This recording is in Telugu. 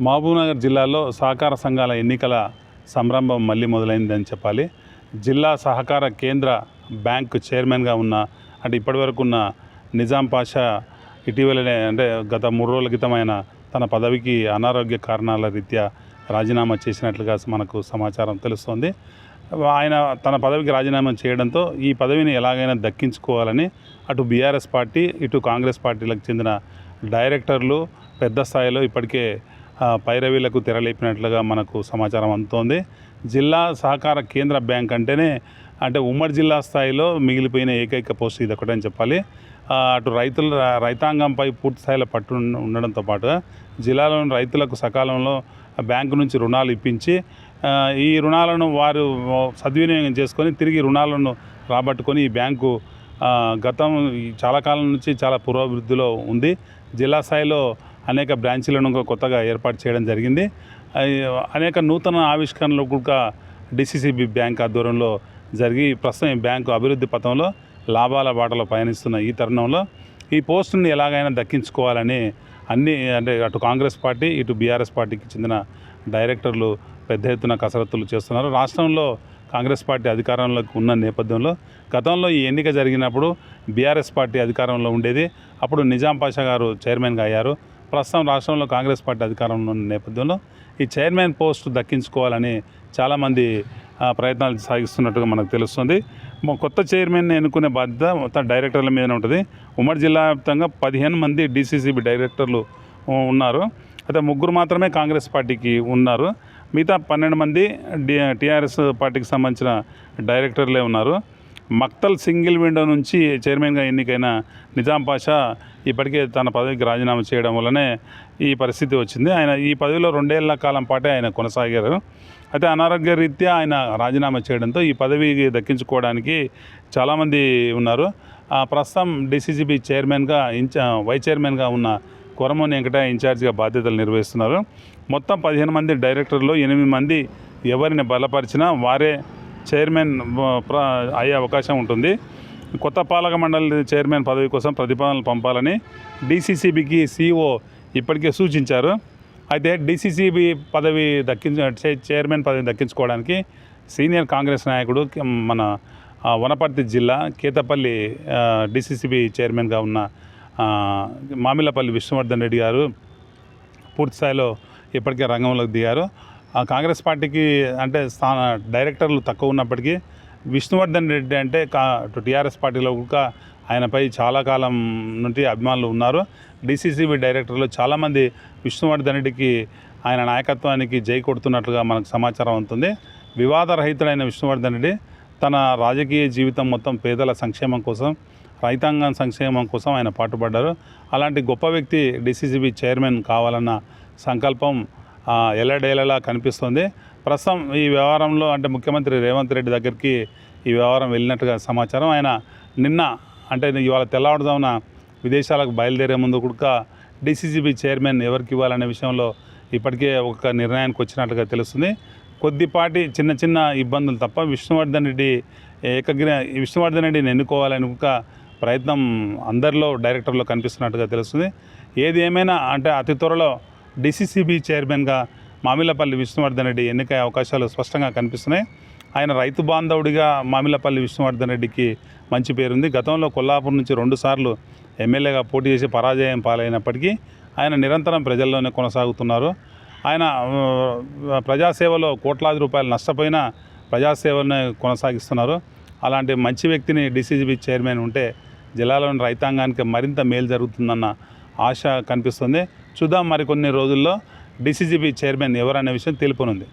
మహబూబ్నగర్ జిల్లాలో సహకార సంఘాల ఎన్నికల సంరంభం మళ్ళీ మొదలైందని చెప్పాలి. జిల్లా సహకార కేంద్ర బ్యాంక్ చైర్మన్గా ఉన్న అంటే ఇప్పటివరకు ఉన్న నిజాం పాషా ఇటీవలనే అంటే గత 3 రోజుల క్రితం ఆయన తన పదవికి అనారోగ్య కారణాల రీత్యా రాజీనామా చేసినట్లుగా మనకు సమాచారం తెలుస్తోంది. ఆయన తన పదవికి రాజీనామా చేయడంతో ఈ పదవిని ఎలాగైనా దక్కించుకోవాలని అటు బీఆర్ఎస్ పార్టీ ఇటు కాంగ్రెస్ పార్టీలకు చెందిన డైరెక్టర్లు పెద్ద స్థాయిలో ఇప్పటికే పైరవీలకు తెరలేపినట్లుగా మనకు సమాచారం అందుతోంది. జిల్లా సహకార కేంద్ర బ్యాంక్ అంటేనే అంటే ఉమ్మడి జిల్లా స్థాయిలో మిగిలిపోయిన ఏకైక పోస్ట్ ఇది ఒకటని చెప్పాలి. అటు రైతాంగంపై పూర్తి స్థాయిలో పట్టు ఉండడంతో పాటుగా జిల్లాలోని రైతులకు సకాలంలో బ్యాంకు నుంచి రుణాలు ఇప్పించి ఈ రుణాలను వారు సద్వినియోగం చేసుకొని తిరిగి రుణాలను రాబట్టుకొని ఈ బ్యాంకు గతం చాలా కాలం నుంచి చాలా పురోభివృద్ధిలో ఉంది. జిల్లా స్థాయిలో అనేక బ్రాంచీలను కొత్తగా ఏర్పాటు చేయడం జరిగింది. అనేక నూతన ఆవిష్కరణలు కూడా డిసిసిబి బ్యాంక్ ఆధ్వర్యంలో జరిగి ప్రస్తుతం ఈ బ్యాంకు అభివృద్ధి పథంలో లాభాల బాటలో పయనిస్తున్న ఈ తరుణంలో ఈ పోస్టుని ఎలాగైనా దక్కించుకోవాలని అంటే అటు కాంగ్రెస్ పార్టీ ఇటు బీఆర్ఎస్ పార్టీకి చెందిన డైరెక్టర్లు పెద్ద ఎత్తున కసరత్తులు చేస్తున్నారు. రాష్ట్రంలో కాంగ్రెస్ పార్టీ అధికారంలోకి ఉన్న నేపథ్యంలో గతంలో ఈ ఎన్నిక జరిగినప్పుడు బీఆర్ఎస్ పార్టీ అధికారంలో ఉండేది. అప్పుడు నిజాం పాషా గారు చైర్మన్గా అయ్యారు. ప్రస్తుతం రాష్ట్రంలో కాంగ్రెస్ పార్టీ అధికారంలో ఉన్న నేపథ్యంలో ఈ చైర్మన్ పోస్టు దక్కించుకోవాలని చాలామంది ప్రయత్నాలు సాగిస్తున్నట్టుగా మనకు తెలుస్తుంది. కొత్త చైర్మన్ని ఎన్నుకునే బాధ్యత మొత్తం డైరెక్టర్ల మీదనే ఉంటుంది. ఉమ్మడి జిల్లా వ్యాప్తంగా 15 మంది డిసిసిబి డైరెక్టర్లు ఉన్నారు. అయితే 3 మాత్రమే కాంగ్రెస్ పార్టీకి ఉన్నారు. మిగతా 12 మంది టీఆర్ఎస్ పార్టీకి సంబంధించిన డైరెక్టర్లే ఉన్నారు. మక్తల్ సింగిల్ విండో నుంచి చైర్మన్గా ఎన్నికైన నిజాం పాషా ఇప్పటికే తన పదవికి రాజీనామా చేయడం వల్లనే ఈ పరిస్థితి వచ్చింది. ఆయన ఈ పదవిలో 2 ఏళ్ల కాలం పాటే ఆయన కొనసాగారు. అయితే అనారోగ్య రీత్యా ఆయన రాజీనామా చేయడంతో ఈ పదవి దక్కించుకోవడానికి చాలామంది ఉన్నారు. ప్రస్తుతం డిసిసిబి చైర్మన్గా వైస్ చైర్మన్గా ఉన్న కొరమోని వెంకటయ్య ఇన్ఛార్జిగా బాధ్యతలు నిర్వహిస్తున్నారు. మొత్తం 15 మంది డైరెక్టర్లు 8 మంది ఎవరిని బలపరిచినా వారే చైర్మన్ అయ్యే అవకాశం ఉంటుంది. కొత్త పాలక మండలి చైర్మన్ పదవి కోసం ప్రతిపాదనలు పంపాలని డిసిసిబికి సిఇఓ ఇప్పటికే సూచించారు. అయితే డిసిసిబి పదవి చైర్మన్ పదవి దక్కించుకోవడానికి సీనియర్ కాంగ్రెస్ నాయకుడు మన వనపర్తి జిల్లా కేతపల్లి డిసిసిబి చైర్మన్గా ఉన్న మామిళ్ళపల్లి విష్ణువర్ధన్ రెడ్డి గారు పూర్తి స్థాయిలో ఇప్పటికే రంగంలోకి దిగారు. కాంగ్రెస్ పార్టీకి అంటే డైరెక్టర్లు తక్కువ ఉన్నప్పటికీ విష్ణువర్ధన్ రెడ్డి అంటే టీఆర్ఎస్ పార్టీలో కూడా ఆయనపై చాలా కాలం నుండి అభిమానులు ఉన్నారు. డిసిసిబి డైరెక్టర్లు చాలామంది విష్ణువర్ధన్ రెడ్డికి ఆయన నాయకత్వానికి జై కొడుతున్నట్లుగా మనకు సమాచారం అవుతుంది. వివాదరహితుడైన విష్ణువర్ధన్ రెడ్డి తన రాజకీయ జీవితం మొత్తం పేదల సంక్షేమం కోసం రైతాంగం సంక్షేమం కోసం ఆయన పాటుపడ్డారు. అలాంటి గొప్ప వ్యక్తి డిసిసిబి చైర్మన్ కావాలన్న సంకల్పం ఎల్లడేలలా కనిపిస్తుంది. ప్రస్తుతం ఈ వ్యవహారంలో అంటే ముఖ్యమంత్రి రేవంత్ రెడ్డి దగ్గరికి ఈ వ్యవహారం వెళ్ళినట్టుగా సమాచారం. ఆయన నిన్న అంటే ఇవాళ తెల్లవారుజామున విదేశాలకు బయలుదేరే ముందు కూడా డిసిసిబి చైర్మన్ ఎవరికి ఇవ్వాలనే విషయంలో ఇప్పటికే ఒక నిర్ణయానికి వచ్చినట్లుగా తెలుస్తుంది. కొద్దిపాటి చిన్న చిన్న ఇబ్బందులు తప్ప విష్ణువర్ధన్ రెడ్డిని ఎన్నుకోవాలని ఒక ప్రయత్నం అందరిలో డైరెక్టర్లో కనిపిస్తున్నట్టుగా తెలుస్తుంది. ఏది ఏమైనా అంటే అతి త్వరలో డిసిసిబి చైర్మన్గా మామిళ్ళపల్లి విష్ణువర్ధన్ రెడ్డి ఎన్నికయ్యే అవకాశాలు స్పష్టంగా కనిపిస్తున్నాయి. ఆయన రైతు బాంధవుడిగా మామిళ్ళపల్లి విష్ణువర్ధన్ రెడ్డికి మంచి పేరుంది. గతంలో కొల్లాపూర్ నుంచి 2 సార్లు ఎమ్మెల్యేగా పోటీ చేసి పరాజయం పాలైనప్పటికీ ఆయన నిరంతరం ప్రజల్లోనే కొనసాగుతున్నారు. ఆయన ప్రజాసేవలో కోట్లాది రూపాయలు నష్టపోయినా ప్రజాసేవలనే కొనసాగిస్తున్నారు. అలాంటి మంచి వ్యక్తిని డిసిసిబి చైర్మన్ ఉంటే జిల్లాలోని రైతాంగానికి మరింత మేలు జరుగుతుందన్న ఆశ కనిపిస్తుంది. చూద్దాం మరికొన్ని రోజుల్లో డిసిసిబి చైర్మన్ ఎవరనే విషయం తెలుపనుంది.